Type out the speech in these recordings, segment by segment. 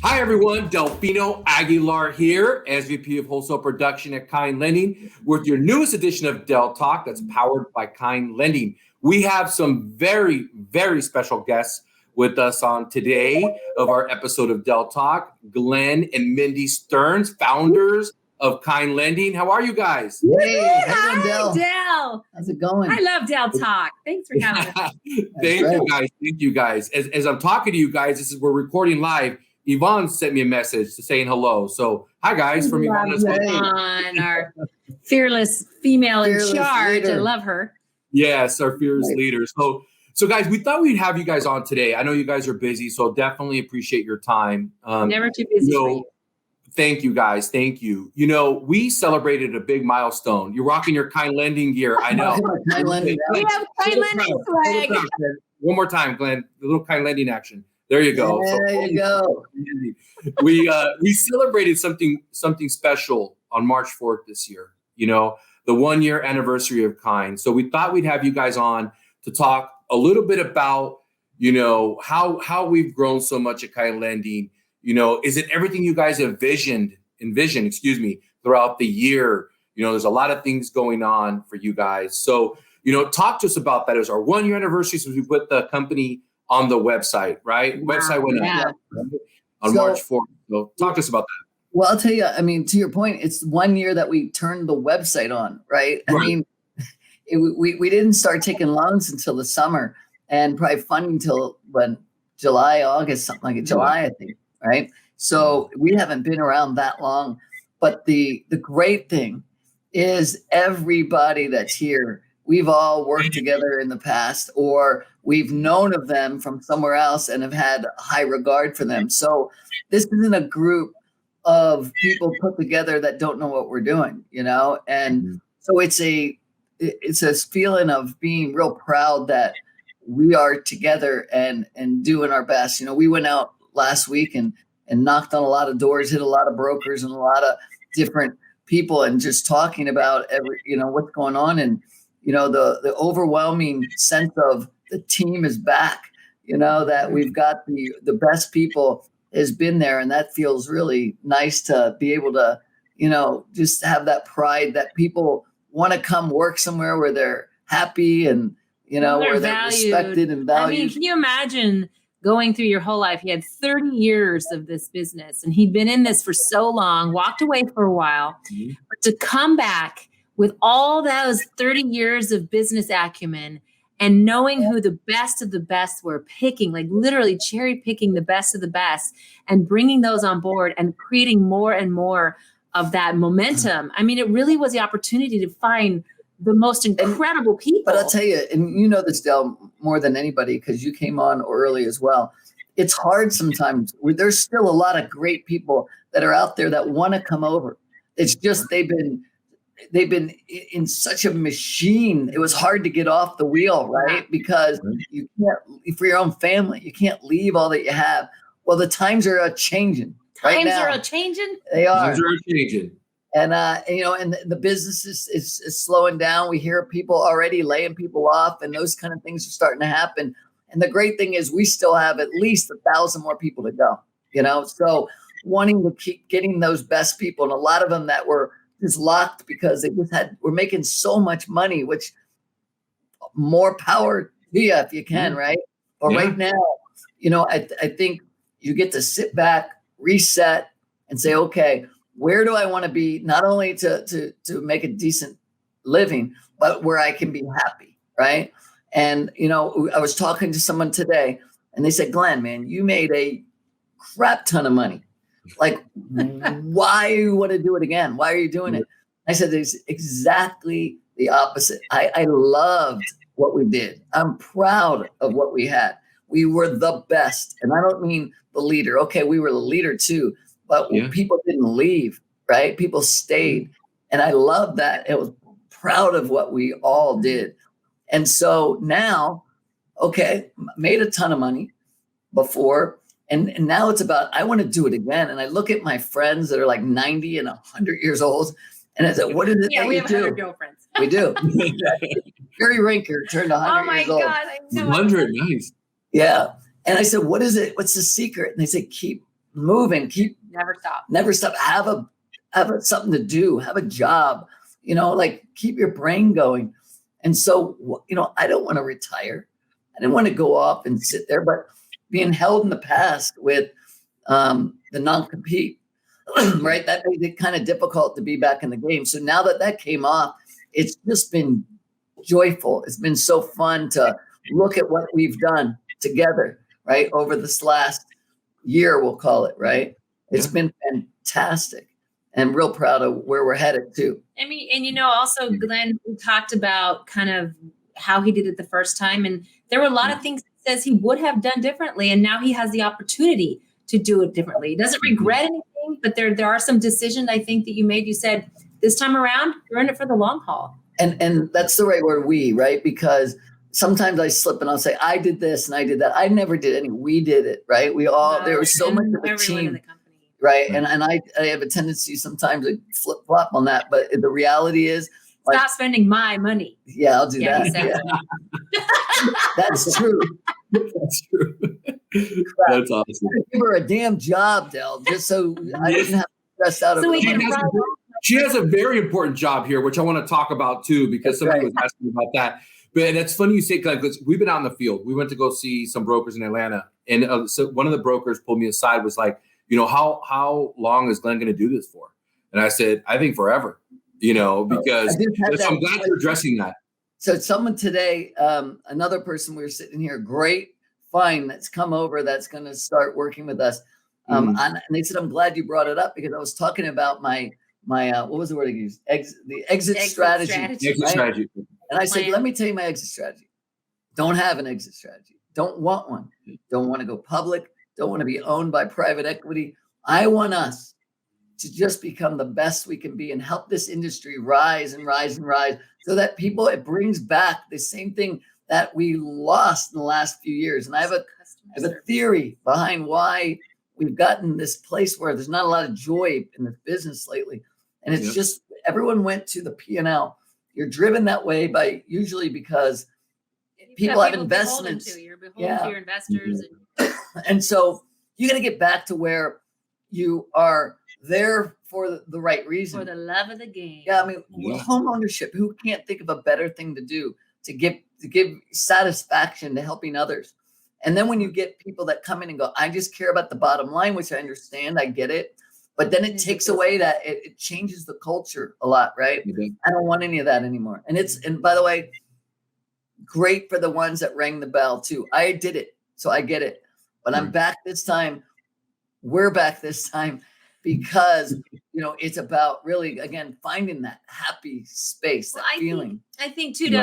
Hi, everyone. Delfino Aguilar here, SVP of Wholesale Production at Kind Lending, with your newest edition of Del Talk that's powered by Kind Lending. We have some very, very special guests with us on today of our episode of Del Talk, Glenn and Mindy Stearns, founders of Kind Lending. How are you guys? Hey, Hi, Del. How's it going? I love Del Talk. Thanks for having us. Thank you guys. As I'm talking to you guys, we're recording live. Yvonne sent me a message saying hello. So, hi guys from Yvonne. Yvonne, our fearless female in charge. Leader. I love her. Yes, our fearless leader. So guys, we thought we'd have you guys on today. I know you guys are busy, so definitely appreciate your time. Never too busy for you. Thank you guys. Thank you. You know, we celebrated a big milestone. You're rocking your Kind Lending gear. I know. We have Kind Lending flag. One more time, Glenn. The little Kind Lending action. There you go. There you go. We celebrated something special on March 4th this year. You know, the 1 year anniversary of Kind. So we thought we'd have you guys on to talk a little bit about, you know, how we've grown so much at Kind Lending. You know, is it everything you guys envisioned, throughout the year? You know, there's a lot of things going on for you guys. So, you know, talk to us about that. It was our 1 year anniversary since we put the company on the website, right? Wow. Website went up on March 4th. So talk to us about that. Well, I'll tell you, I mean, to your point, it's 1 year that we turned the website on, right? I mean, we didn't start taking loans until the summer and probably funding until July, August, something like it. July, I think, right? So we haven't been around that long. But the great thing is everybody that's here, we've all worked together in the past, or we've known of them from somewhere else and have had high regard for them. So this isn't a group of people put together that don't know what we're doing, you know? And so it's a feeling of being real proud that we are together and doing our best. You know, we went out last week and knocked on a lot of doors, hit a lot of brokers and a lot of different people, and just talking about what's going on. And you know, the overwhelming sense of the team is back, you know, that we've got the best people has been there. And that feels really nice to be able to, you know, just have that pride that people want to come work somewhere where they're happy and, you know, where they're respected and valued. I mean, can you imagine going through your whole life? He had 30 years of this business and he'd been in this for so long, walked away for a while, but to come back with all those 30 years of business acumen and knowing who the best of the best were, picking, like literally cherry picking the best of the best and bringing those on board and creating more and more of that momentum. I mean, it really was the opportunity to find the most incredible people. But I'll tell you, and you know this, Del, more than anybody, because you came on early as well. It's hard sometimes. There's still a lot of great people that are out there that want to come over. It's just they've been in such a machine. It was hard to get off the wheel, right? Because you can't, for your own family, you can't leave all that you have. Well, the times are changing. Right now. Times are changing. They are. Times are changing. And you know, and the business is slowing down. We hear people already laying people off, and those kind of things are starting to happen. And the great thing is, we still have at least 1,000 more people to go. You know, so wanting to keep getting those best people, and a lot of them that were just locked because we're making so much money, which more power to you if you can, right? But right now, you know, I think you get to sit back, reset, and say, okay, where do I want to be? Not only to make a decent living, but where I can be happy, right? And you know, I was talking to someone today, and they said, Glenn, man, you made a crap ton of money. Like, why you want to do it again? Why are you doing it? I said, it's exactly the opposite. I loved what we did. I'm proud of what we had. We were the best. And I don't mean the leader. Okay, we were the leader too, but people didn't leave, right? People stayed. And I love that. I was proud of what we all did. And so now, okay, made a ton of money before. And now it's about, I want to do it again. And I look at my friends that are like 90 and 100 years old. And I said, what is it that we you have do? 100 girlfriends. We do. Gary Rinker turned 100 years old. Oh my God. I know. 100, nice. Yeah. And I said, what is it? What's the secret? And they said, keep moving, never stop. Have something to do, have a job, like keep your brain going. And so, I don't want to retire. I didn't want to go off and sit there, but being held in the past with the non-compete, right? That made it kind of difficult to be back in the game. So now that came off, it's just been joyful. It's been so fun to look at what we've done together, right? Over this last year, we'll call it, right? It's been fantastic and real proud of where we're headed too. I mean, and also Glenn talked about kind of how he did it the first time. And there were a lot of things he says he would have done differently. And now he has the opportunity to do it differently. He doesn't regret anything, but there are some decisions I think that you made. You said this time around, you're in it for the long haul. And that's the right word, right? Because sometimes I slip and I'll say, I did this and I did that. I never did any. We did it, right? There was so much of a team, in the company. Right? And I have a tendency sometimes to flip flop on that. But the reality is, stop spending my money. Yeah, I'll do that. Yeah. That's true. That's true. That's awesome. Give her a damn job, Del, just so I didn't have to stress out. So she has a very important job here, which I want to talk about too, because somebody was asking about that. But it's funny you say, because we've been out in the field. We went to go see some brokers in Atlanta, and so one of the brokers pulled me aside, was like, how long is Glenn going to do this for? And I said, I think forever. Because I'm glad you're addressing that. So someone today, another person, we were sitting here, great find that's come over that's going to start working with us. And they said, I'm glad you brought it up because I was talking about my what was the word I used? The exit strategy. Exit strategy. And I said, let me tell you my exit strategy. Don't have an exit strategy. Don't want one. Don't want to go public. Don't want to be owned by private equity. I want us to just become the best we can be and help this industry rise and rise and rise so that it brings back the same thing that we lost in the last few years. And I have a theory behind why we've gotten this place where there's not a lot of joy in the business lately. And it's just, everyone went to the P&L. You're driven that way usually because people have investments. You're beholden to your investors. And so you got to get back to where you are there for the right reason. For the love of the game. Yeah, I mean, home ownership, who can't think of a better thing to do to give satisfaction to helping others? And then when you get people that come in and go, I just care about the bottom line, which I understand, I get it. But then it takes away that it changes the culture a lot, right? I don't want any of that anymore. And by the way, great for the ones that rang the bell too. I did it, so I get it. But I'm back this time. We're back this time because, it's about really, again, finding that happy space, that feeling. I think too, to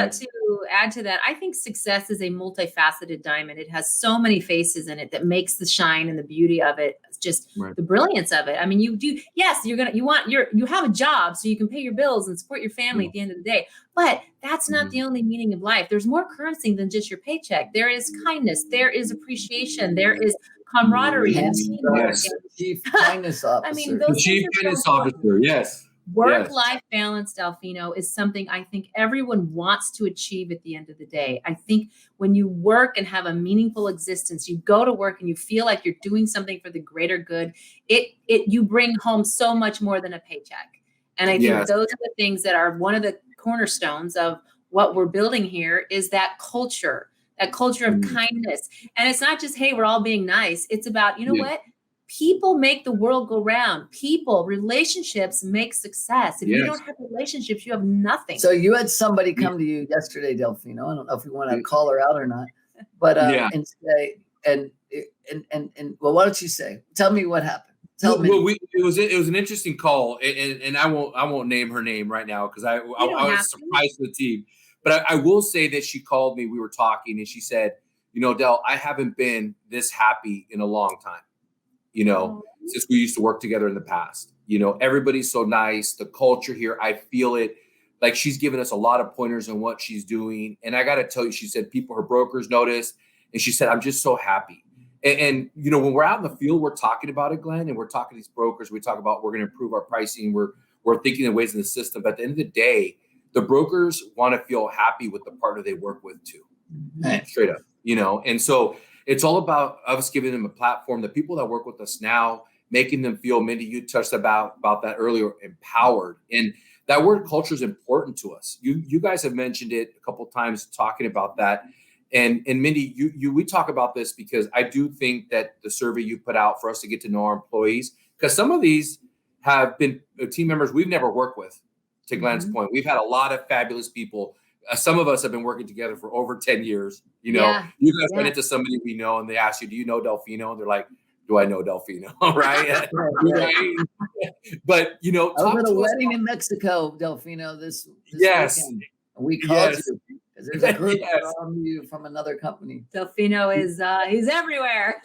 add to that, I think success is a multifaceted diamond. It has so many faces in it that makes the shine and the beauty of it, just the brilliance of it. I mean, you have a job so you can pay your bills and support your family at the end of the day, but that's not the only meaning of life. There's more currency than just your paycheck. There is kindness. There is appreciation. There is camaraderie. Chief kindness officer. I mean, those Chief kindness officer. Yes. Work-life balance, Delfino, is something I think everyone wants to achieve at the end of the day. I think when you work and have a meaningful existence, you go to work and you feel like you're doing something for the greater good. You bring home so much more than a paycheck. And I think those are the things that are one of the cornerstones of what we're building here is that culture of kindness. And it's not just, hey, we're all being nice. It's about, what? People make the world go round. Relationships make success. If you don't have relationships, you have nothing. So you had somebody come to you yesterday, Delfino. I don't know if we want to call her out or not, but and say, and why don't you say? Tell me what happened. Tell me. Well, it was an interesting call, and I won't name her name right now because I was surprised with the team. But I will say that she called me. We were talking, and she said, Del, I haven't been this happy in a long time. Since we used to work together in the past, everybody's so nice. The culture here, I feel it. Like she's given us a lot of pointers on what she's doing. And I got to tell you, she said her brokers noticed. And she said, I'm just so happy. And when we're out in the field, we're talking about it, Glenn, and we're talking to these brokers. We talk about we're going to improve our pricing. We're thinking of ways in the system. But at the end of the day, the brokers want to feel happy with the partner they work with too. Straight up, And so It's all about us giving them a platform. The people that work with us now, making them feel, Mindy, you touched about that earlier, empowered. And that word culture is important to us. You guys have mentioned it a couple of times talking about that. And Mindy, we talk about this because I do think that the survey you put out for us to get to know our employees, because some of these have been team members we've never worked with. To Glenn's point, we've had a lot of fabulous people. Some of us have been working together for over 10 years. You guys run into somebody we know and they ask you, do you know Delfino? And they're like, do I know Delfino? Right? But, I was at a wedding in Mexico, Delfino, this weekend. We called you because there's a group from you from another company. Delfino is, he's everywhere.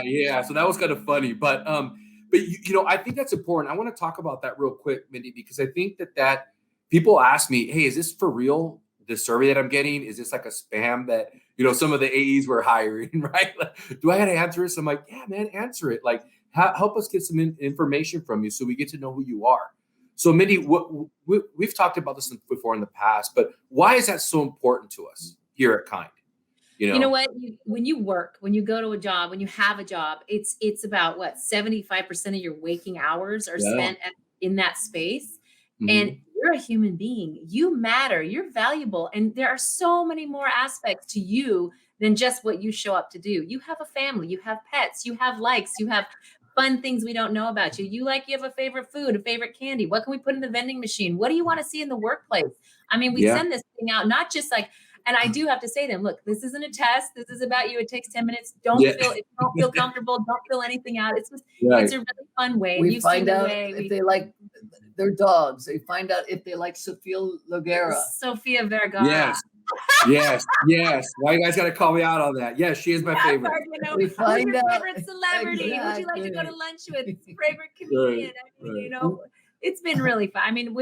Yeah. So that was kind of funny. But I think that's important. I want to talk about that real quick, Mindy, because I think that people ask me, hey, is this for real? The survey that I'm getting, is this like a spam that, some of the AEs were hiring, right? Like, do I got to answer this? I'm like, yeah, man, answer it. Like, help us get some information from you so we get to know who you are. So Mindy, we've talked about this before in the past, but why is that so important to us here at Kind? You know what? When you work, when you go to a job, when you have a job, it's about 75% of your waking hours are spent in that space. Mm-hmm. And you're a human being. You matter. You're valuable. And there are so many more aspects to you than just what you show up to do. You have a family. You have pets. You have likes. You have fun things we don't know about you. You have a favorite food, a favorite candy. What can we put in the vending machine? What do you want to see in the workplace? I mean, we send this thing out, not just and I do have to say to them, look, this isn't a test. This is about you. It takes 10 minutes. Don't feel comfortable. Don't fill anything out. It's it's a really fun way. We find out if they like their dogs. They find out if they like Sofia Vergara. Yes. Why you guys got to call me out on that? Yes, she is my favorite. We find out favorite celebrity. Exactly. Would you like to go to lunch with favorite comedian? It's been really fun. I mean,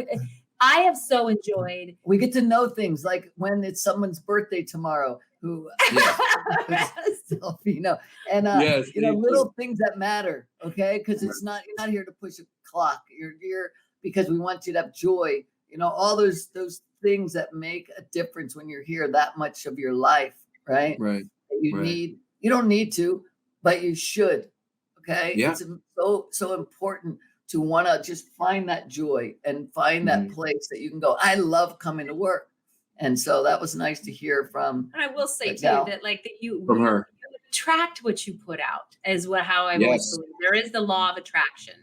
I have so enjoyed. We get to know things like when it's someone's birthday tomorrow, who Delfino, and little things that matter. Okay, because you're not here to push a clock. You're here because we want you to have joy. All those things that make a difference when you're here that much of your life, right? Right. You don't need to, but you should. Okay. Yeah. It's so important to want to just find that joy and find that place that you can go, I love coming to work. And so that was nice to hear from. And I will say too that you attract what you put out is how I always believe. There is the law of attraction,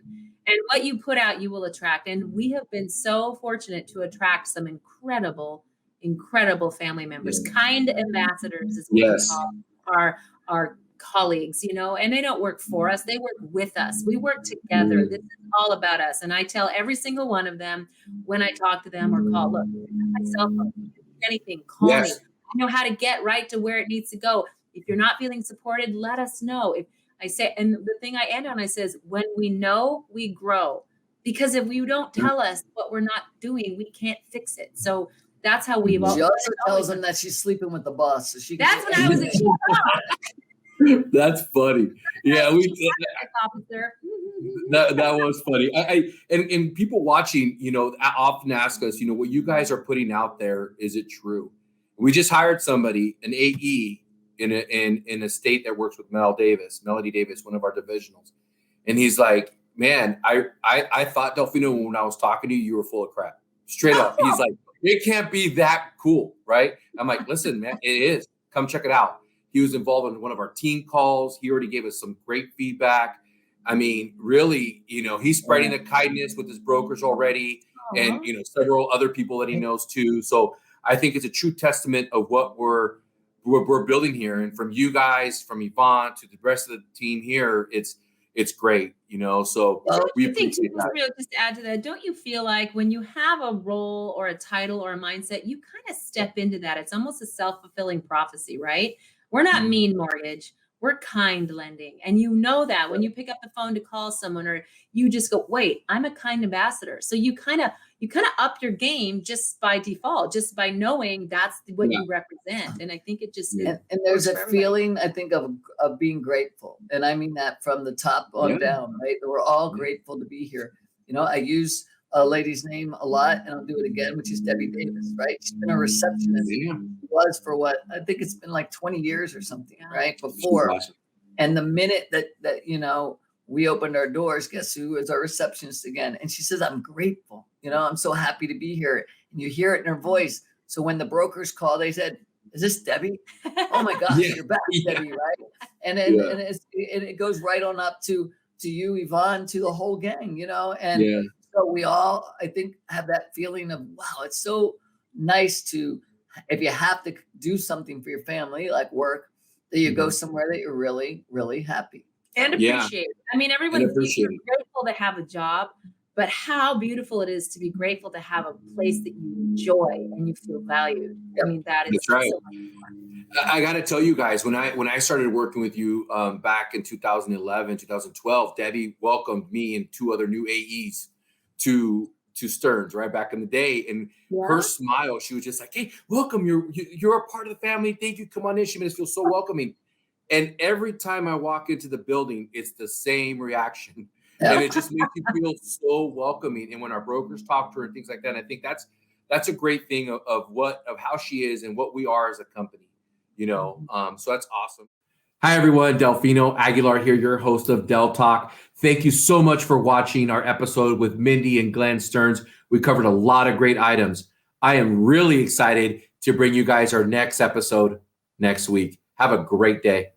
and what you put out, you will attract. And we have been so fortunate to attract some incredible family members, kind ambassadors is what we call our colleagues, and they don't work for us. They work with us. We work together. This is all about us. And I tell every single one of them when I talk to them or call, look, myself, anything, call me. I know how to get right to where it needs to go. If you're not feeling supported, let us know. If I say, and the thing I end on, I says, when we know, we grow. Because if you don't tell us what we're not doing, we can't fix it. So that's how we evolve. She also tells them that she's sleeping with the boss. So that's when I was a chief. That's funny. Yeah, that was funny. And people watching, often ask us, what you guys are putting out there, is it true? We just hired somebody, an AE in a state that works with Melody Davis, one of our divisionals, and he's like, man, I thought, Delfino, when I was talking to you, you were full of crap. Straight up. He's like, it can't be that cool, right? I'm like, listen, man, it is. Come check it out. He was involved in one of our team calls. He already gave us some great feedback. I mean, really, he's spreading the kindness with his brokers already, and several other people that he knows too. So I think it's a true testament of what we're building here. And from you guys, from Yvonne to the rest of the team here, it's great, So we appreciate that. Just to add to that, don't you feel like when you have a role or a title or a mindset, you kind of step into that? It's almost a self-fulfilling prophecy, right? We're not mean mortgage. We're kind lending. And that when you pick up the phone to call someone, or you just go, wait, I'm a kind ambassador. So you kind of up your game just by default, just by knowing that's what you represent. And I think it just and there's a feeling, I think, of being grateful. And I mean that from the top on down, right? We're all grateful to be here. I use a lady's name a lot, and I'll do it again, which is Debbie Davis, right? She's been a receptionist. Yeah. She was for what? I think it's been like 20 years or something, right? Before. Awesome. And the minute that we opened our doors, guess who is our receptionist again? And she says, I'm grateful. I'm so happy to be here. And you hear it in her voice. So when the brokers call, they said, is this Debbie? Oh my gosh, you're back, Debbie, right? And it goes right on up to you, Yvonne, to the whole gang, and so we all, I think, have that feeling of, wow, it's so nice if you have to do something for your family, like work, that you go somewhere that you're really, really happy. And appreciate it. I mean, everyone's grateful to have a job, but how beautiful it is to be grateful to have a place that you enjoy and you feel valued. I mean, that's right. So much fun. I got to tell you guys, when I started working with you back in 2011, 2012, Debbie welcomed me and 2 other new AEs to Stearns right back in the day. And her smile, she was just like, hey, welcome. You're a part of the family. Thank you. Come on in. She made us feel so welcoming. And every time I walk into the building, it's the same reaction. And it just makes you feel so welcoming. And when our brokers talk to her and things like that, I think that's a great thing of how she is and what we are as a company, so that's awesome. Hi, everyone. Delfino Aguilar here, your host of Del Talk. Thank you so much for watching our episode with Mindy and Glenn Stearns. We covered a lot of great items. I am really excited to bring you guys our next episode next week. Have a great day.